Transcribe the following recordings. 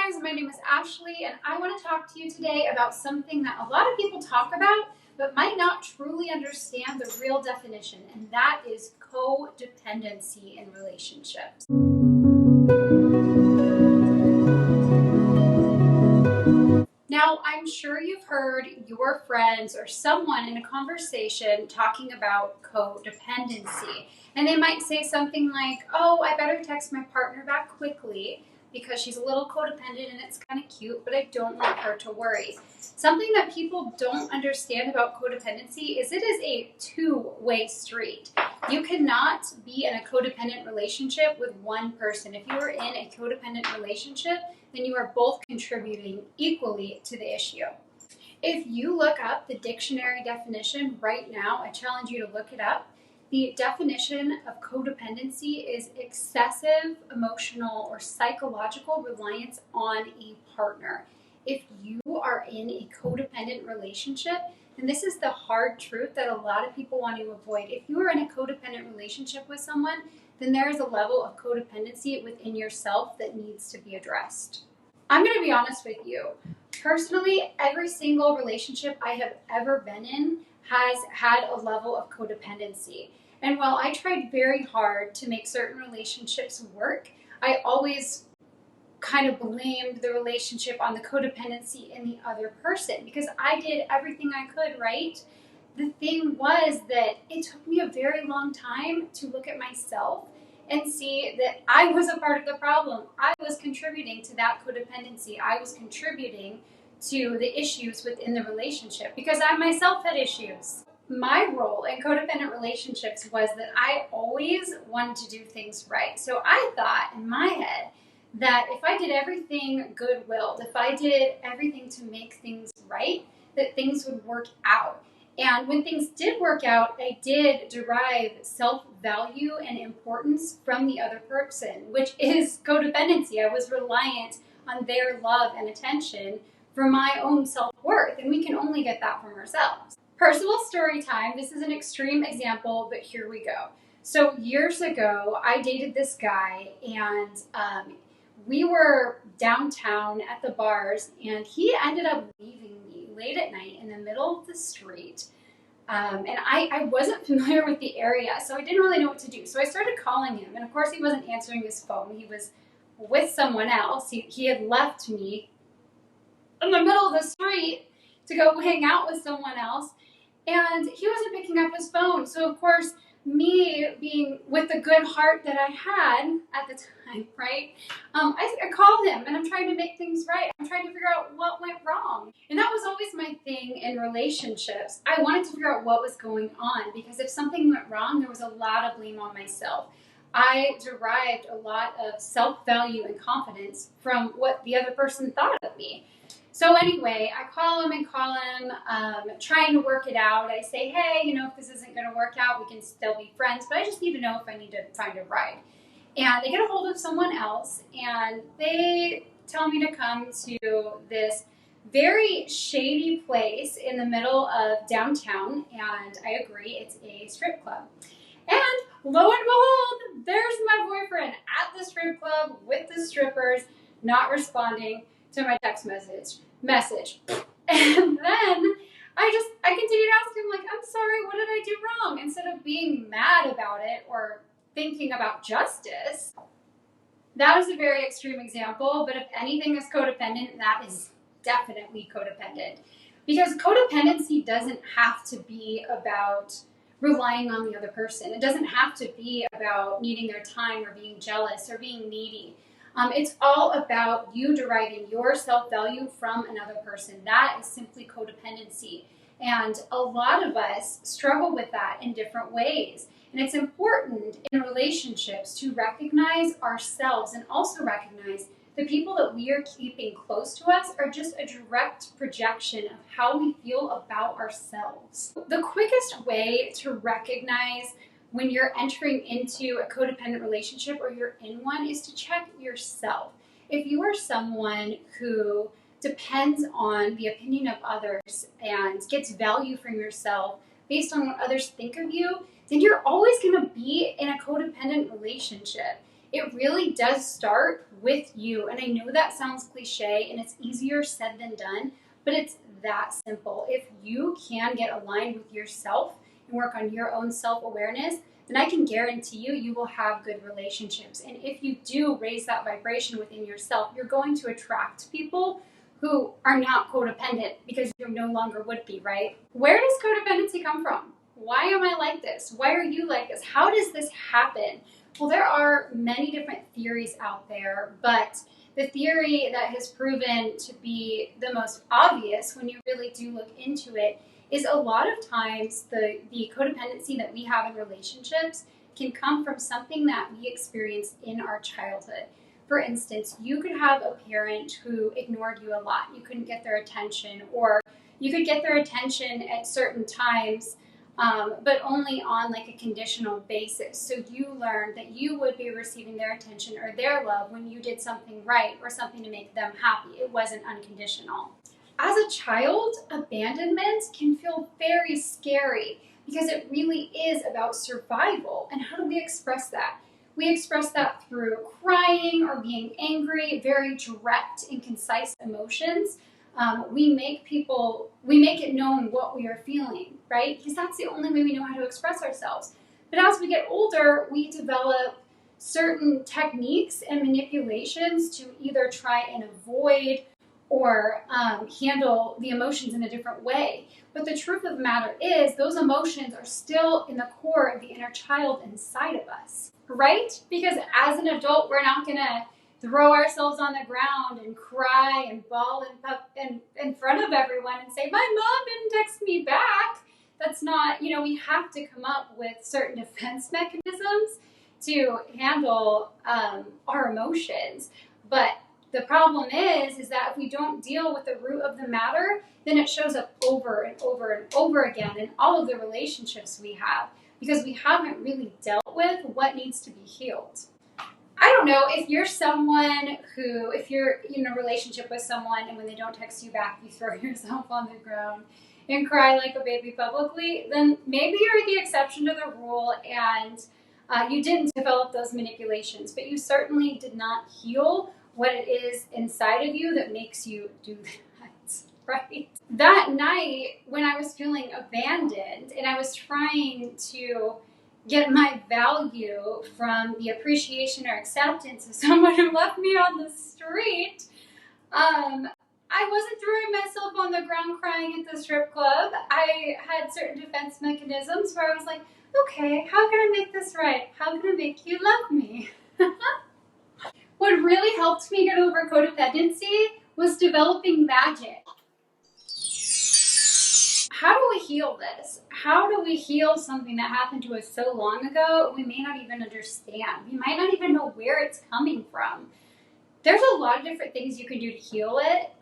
guys, my name is Ashley and I want to talk to you today about something that a lot of people talk about but might not truly understand the real definition, and that is codependency in relationships. Now, I'm sure you've heard your friends or someone in a conversation talking about codependency, and they might say something like, oh, I better text my partner back quickly because she's a little codependent and it's kind of cute, but I don't want her to worry. Something that people don't understand about codependency is it is a two-way street. You cannot be in a codependent relationship with one person. If you are in a codependent relationship, then you are both contributing equally to the issue. If you look up the dictionary definition right now, I challenge you to look it up. The definition of codependency is excessive emotional or psychological reliance on a partner. If you are in a codependent relationship, then this is the hard truth that a lot of people want to avoid. If you are in a codependent relationship with someone, then there is a level of codependency within yourself that needs to be addressed. I'm going to be honest with you. Personally, every single relationship I have ever been in has had a level of codependency. And while I tried very hard to make certain relationships work, I always kind of blamed the relationship on the codependency in the other person because I did everything I could, right? The thing was that it took me a very long time to look at myself and see that I was a part of the problem. I was contributing to that codependency. I was contributing to the issues within the relationship because I myself had issues. My role in codependent relationships was that I always wanted to do things right. So I thought in my head that if I did everything good-willed, if I did everything to make things right, that things would work out. And when things did work out, I did derive self-value and importance from the other person, which is codependency. I was reliant on their love and attention for my own self-worth, and we can only get that from ourselves. Personal story time. This is an extreme example, but here we go. So years ago, I dated this guy, and we were downtown at the bars, and he ended up leaving me late at night in the middle of the street. And I wasn't familiar with the area, so I didn't really know what to do. So I started calling him, and of course he wasn't answering his phone. He was with someone else. He had left me in the middle of the street to go hang out with someone else, and he wasn't picking up his phone. So of course, me being with the good heart that I had at the time, right? I called him and I'm trying to make things right. I'm trying to figure out what went wrong. And that was always my thing in relationships. I wanted to figure out what was going on because if something went wrong, there was a lot of blame on myself. I derived a lot of self-value and confidence from what the other person thought of me. So anyway, I call him, trying to work it out. I say, hey, if this isn't going to work out, we can still be friends, but I just need to know if I need to find a ride. And they get a hold of someone else, and they tell me to come to this very shady place in the middle of downtown, and I agree, it's a strip club. And lo and behold, there's my boyfriend at the strip club with the strippers, not responding to my text message. And then I continued to ask him, I'm sorry, what did I do wrong? Instead of being mad about it or thinking about justice. That was a very extreme example, but if anything is codependent, that is definitely codependent. Because codependency doesn't have to be about relying on the other person. It doesn't have to be about needing their time or being jealous or being needy. It's all about you deriving your self-value from another person. That is simply codependency. And a lot of us struggle with that in different ways. And it's important in relationships to recognize ourselves and also recognize the people that we are keeping close to us are just a direct projection of how we feel about ourselves. The quickest way to recognize when you're entering into a codependent relationship or you're in one is to check yourself. If you are someone who depends on the opinion of others and gets value from yourself based on what others think of you, then you're always going to be in a codependent relationship. It really does start with you. And I know that sounds cliche and it's easier said than done, but it's that simple. If you can get aligned with yourself and work on your own self-awareness, then I can guarantee you, you will have good relationships. And if you do raise that vibration within yourself, you're going to attract people who are not codependent because you no longer would be, right? Where does codependency come from? Why am I like this? Why are you like this? How does this happen? Well, there are many different theories out there, but the theory that has proven to be the most obvious when you really do look into it is a lot of times the codependency that we have in relationships can come from something that we experienced in our childhood. For instance, you could have a parent who ignored you a lot. You couldn't get their attention, or you could get their attention at certain times, but only on like a conditional basis. So you learned that you would be receiving their attention or their love when you did something right or something to make them happy. It wasn't unconditional. As a child, abandonment can feel very scary because it really is about survival. And how do we express that? We express that through crying or being angry, very direct and concise emotions. We make it known what we are feeling, right? Because that's the only way we know how to express ourselves. But as we get older, we develop certain techniques and manipulations to either try and avoid or handle the emotions in a different way. But the truth of the matter is those emotions are still in the core of the inner child inside of us, right? Because as an adult, we're not going to throw ourselves on the ground and cry and bawl in front of everyone and say, my mom didn't text me back. That's not, we have to come up with certain defense mechanisms to handle our emotions. But the problem is that if we don't deal with the root of the matter, then it shows up over and over and over again in all of the relationships we have, because we haven't really dealt with what needs to be healed. I don't know, if you're if you're in a relationship with someone and when they don't text you back, you throw yourself on the ground and cry like a baby publicly, then maybe you're the exception to the rule and you didn't develop those manipulations, but you certainly did not heal what it is inside of you that makes you do that, right? That night when I was feeling abandoned and I was trying to get my value from the appreciation or acceptance of someone who left me on the street, I wasn't throwing myself on the ground crying at the strip club. I had certain defense mechanisms where I was like, okay, how can I make this right? How can I make you love me? What really helped me get over codependency was developing magic. How do we heal this? How do we heal something that happened to us so long ago we may not even understand? We might not even know where it's coming from. There's a lot of different things you can do to heal it.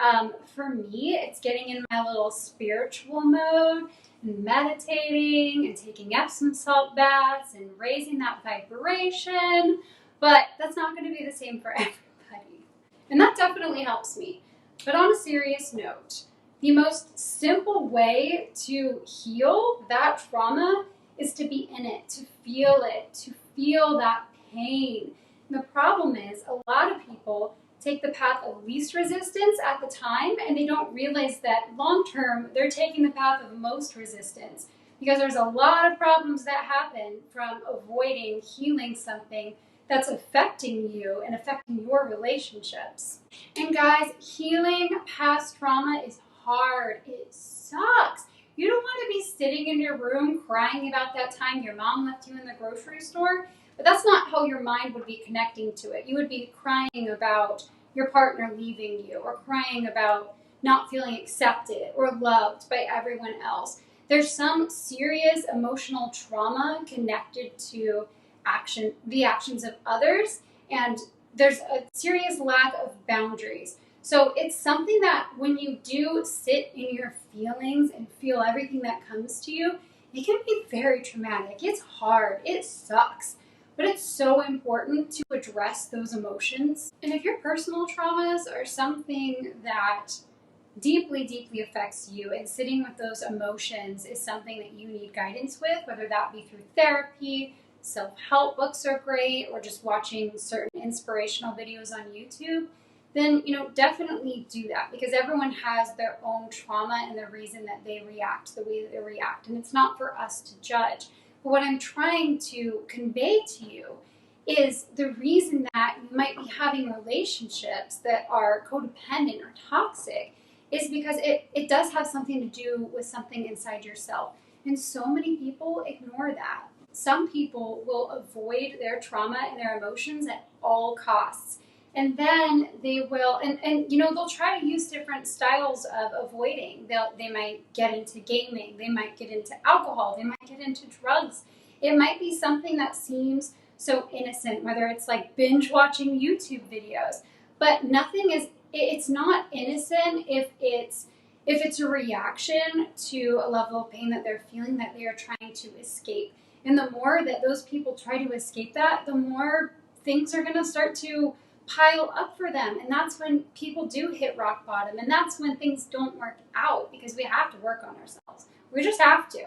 For me, it's getting in my little spiritual mode and meditating and taking Epsom salt baths and raising that vibration. But that's not going to be the same for everybody. And that definitely helps me. But on a serious note, the most simple way to heal that trauma is to be in it, to feel that pain. And the problem is a lot of people take the path of least resistance at the time, and they don't realize that long term they're taking the path of most resistance, because there's a lot of problems that happen from avoiding healing something that's affecting you and affecting your relationships. And guys, healing past trauma is hard. It sucks. You don't want to be sitting in your room crying about that time your mom left you in the grocery store, but that's not how your mind would be connecting to it. You would be crying about your partner leaving you, or crying about not feeling accepted or loved by everyone else. There's some serious emotional trauma connected to the actions of others, and there's a serious lack of boundaries. So it's something that when you do sit in your feelings and feel everything that comes to you, it can be very traumatic. It's hard. It sucks. But it's so important to address those emotions. And if your personal traumas are something that deeply, deeply affects you, and sitting with those emotions is something that you need guidance with, whether that be through therapy, self-help books are great, or just watching certain inspirational videos on YouTube, then, definitely do that, because everyone has their own trauma and the reason that they react the way that they react. And it's not for us to judge. But what I'm trying to convey to you is the reason that you might be having relationships that are codependent or toxic is because it does have something to do with something inside yourself. And so many people ignore that. Some people will avoid their trauma and their emotions at all costs. And then they will, and they'll try to use different styles of avoiding. They might get into gaming. They might get into alcohol. They might get into drugs. It might be something that seems so innocent, whether it's like binge watching YouTube videos. But it's not innocent if it's a reaction to a level of pain that they're feeling that they are trying to escape. And the more that those people try to escape that, the more things are going to start to pile up for them. And that's when people do hit rock bottom. And that's when things don't work out, because we have to work on ourselves. We just have to.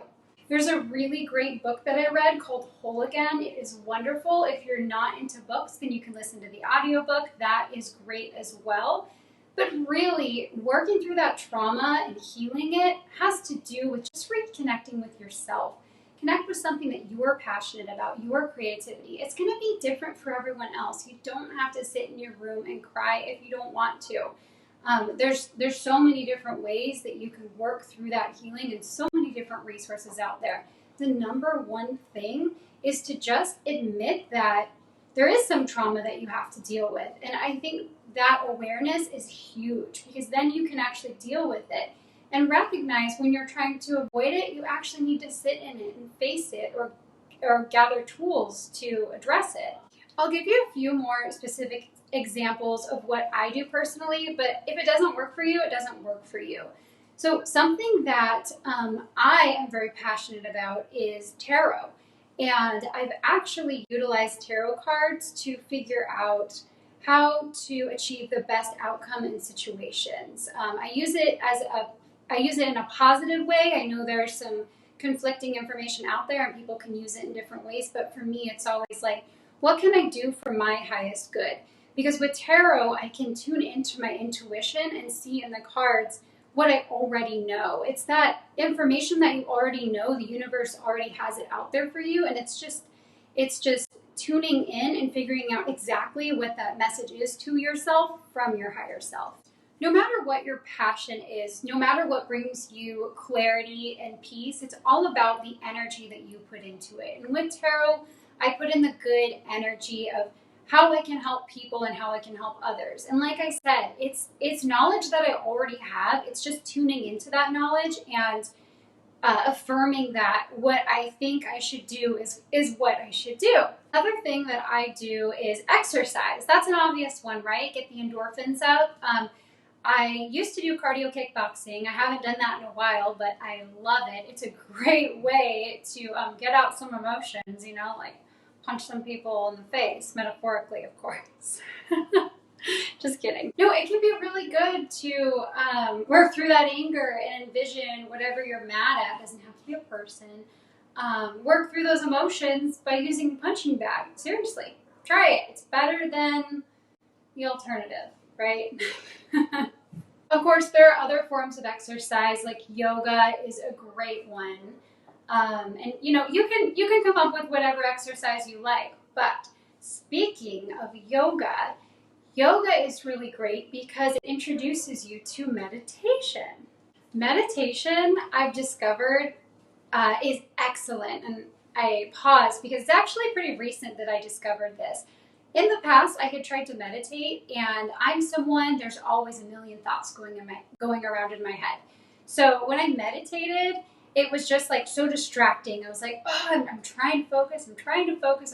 There's a really great book that I read called Whole Again. It is wonderful. If you're not into books, then you can listen to the audiobook. That is great as well. But really, working through that trauma and healing it has to do with just reconnecting with yourself. Connect with something that you are passionate about, your creativity. It's going to be different for everyone else. You don't have to sit in your room and cry if you don't want to. There's so many different ways that you can work through that healing, and so many different resources out there. The number one thing is to just admit that there is some trauma that you have to deal with. And I think that awareness is huge, because then you can actually deal with it. And recognize when you're trying to avoid it, you actually need to sit in it and face it, or gather tools to address it. I'll give you a few more specific examples of what I do personally, but if it doesn't work for you, it doesn't work for you. So something that I am very passionate about is tarot. And I've actually utilized tarot cards to figure out how to achieve the best outcome in situations. I use it in a positive way. I know there's some conflicting information out there and people can use it in different ways, but for me, it's always like, what can I do for my highest good? Because with tarot, I can tune into my intuition and see in the cards what I already know. It's that information that you already know. The universe already has it out there for you, and it's just tuning in and figuring out exactly what that message is to yourself from your higher self. No matter what your passion is, no matter what brings you clarity and peace, it's all about the energy that you put into it. And with tarot, I put in the good energy of how I can help people and how I can help others. And like I said, it's knowledge that I already have. It's just tuning into that knowledge and affirming that what I think I should do is what I should do. Another thing that I do is exercise. That's an obvious one, right? Get the endorphins up. I used to do cardio kickboxing. I haven't done that in a while, but I love it. It's a great way to get out some emotions, like punch some people in the face, metaphorically, of course. Just kidding. No, it can be really good to work through that anger and envision whatever you're mad at. It doesn't have to be a person. Work through those emotions by using a punching bag. Seriously, try it. It's better than the alternative, right? Of course, there are other forms of exercise, like yoga is a great one. And you can come up with whatever exercise you like. But speaking of yoga is really great because it introduces you to meditation. Meditation, I've discovered, is excellent. And I pause because it's actually pretty recent that I discovered this. In the past, I had tried to meditate, and there's always a million thoughts going around in my head. So when I meditated, it was just like so distracting. I was like, I'm trying to focus. I'm trying to focus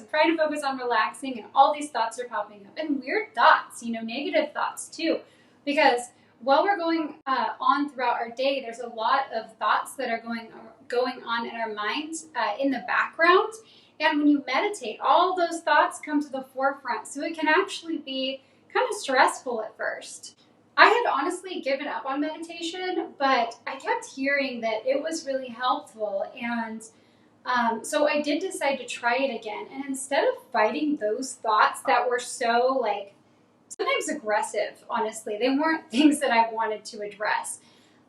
on relaxing, and all these thoughts are popping up. And weird thoughts, negative thoughts too. Because while we're going on throughout our day, there's a lot of thoughts that are going on in our minds in the background. And when you meditate, all those thoughts come to the forefront. So it can actually be kind of stressful at first. I had honestly given up on meditation, but I kept hearing that it was really helpful. And So I did decide to try it again. And instead of fighting those thoughts that were so like sometimes aggressive, honestly, they weren't things that I wanted to address.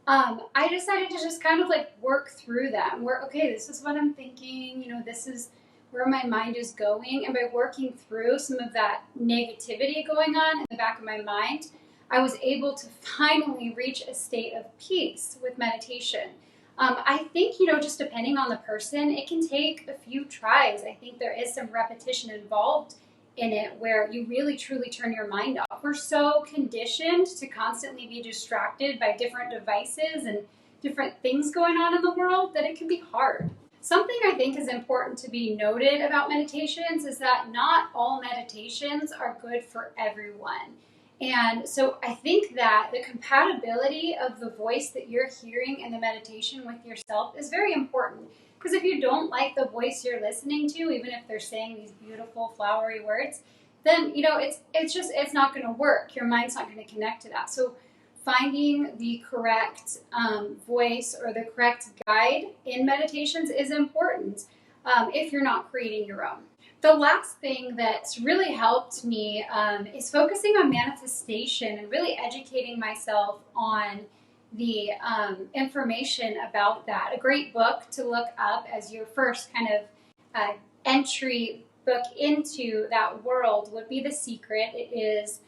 I decided to just kind of like work through them. Where, okay, this is what I'm thinking, this is where my mind is going. And by working through some of that negativity going on in the back of my mind, I was able to finally reach a state of peace with meditation. I think, just depending on the person, it can take a few tries. I think there is some repetition involved in it where you really truly turn your mind off. We're so conditioned to constantly be distracted by different devices and different things going on in the world that it can be hard. Something I think is important to be noted about meditations is that not all meditations are good for everyone. And so I think that the compatibility of the voice that you're hearing in the meditation with yourself is very important. Because if you don't like the voice you're listening to, even if they're saying these beautiful, flowery words, then, it's not going to work. Your mind's not going to connect to that. So finding the correct voice or the correct guide in meditations is important if you're not creating your own. The last thing that's really helped me is focusing on manifestation and really educating myself on the information about that. A great book to look up as your first kind of entry book into that world would be The Secret. It is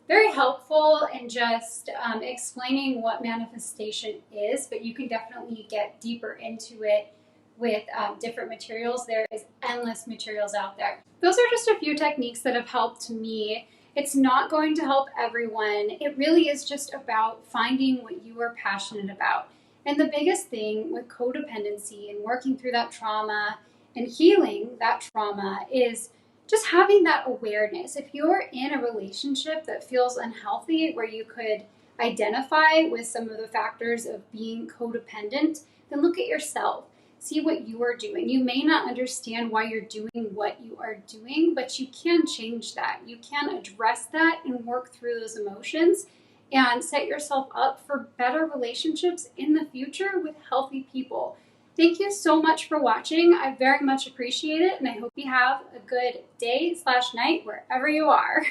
very helpful in just explaining what manifestation is, but you can definitely get deeper into it with different materials. There is endless materials out there. Those are just a few techniques that have helped me. It's not going to help everyone. It really is just about finding what you are passionate about. And the biggest thing with codependency and working through that trauma and healing that trauma is just having that awareness. If you're in a relationship that feels unhealthy, where you could identify with some of the factors of being codependent, then look at yourself. See what you are doing. You may not understand why you're doing what you are doing, but you can change that. You can address that and work through those emotions and set yourself up for better relationships in the future with healthy people. Thank you so much for watching. I very much appreciate it, and I hope you have a good day/night wherever you are.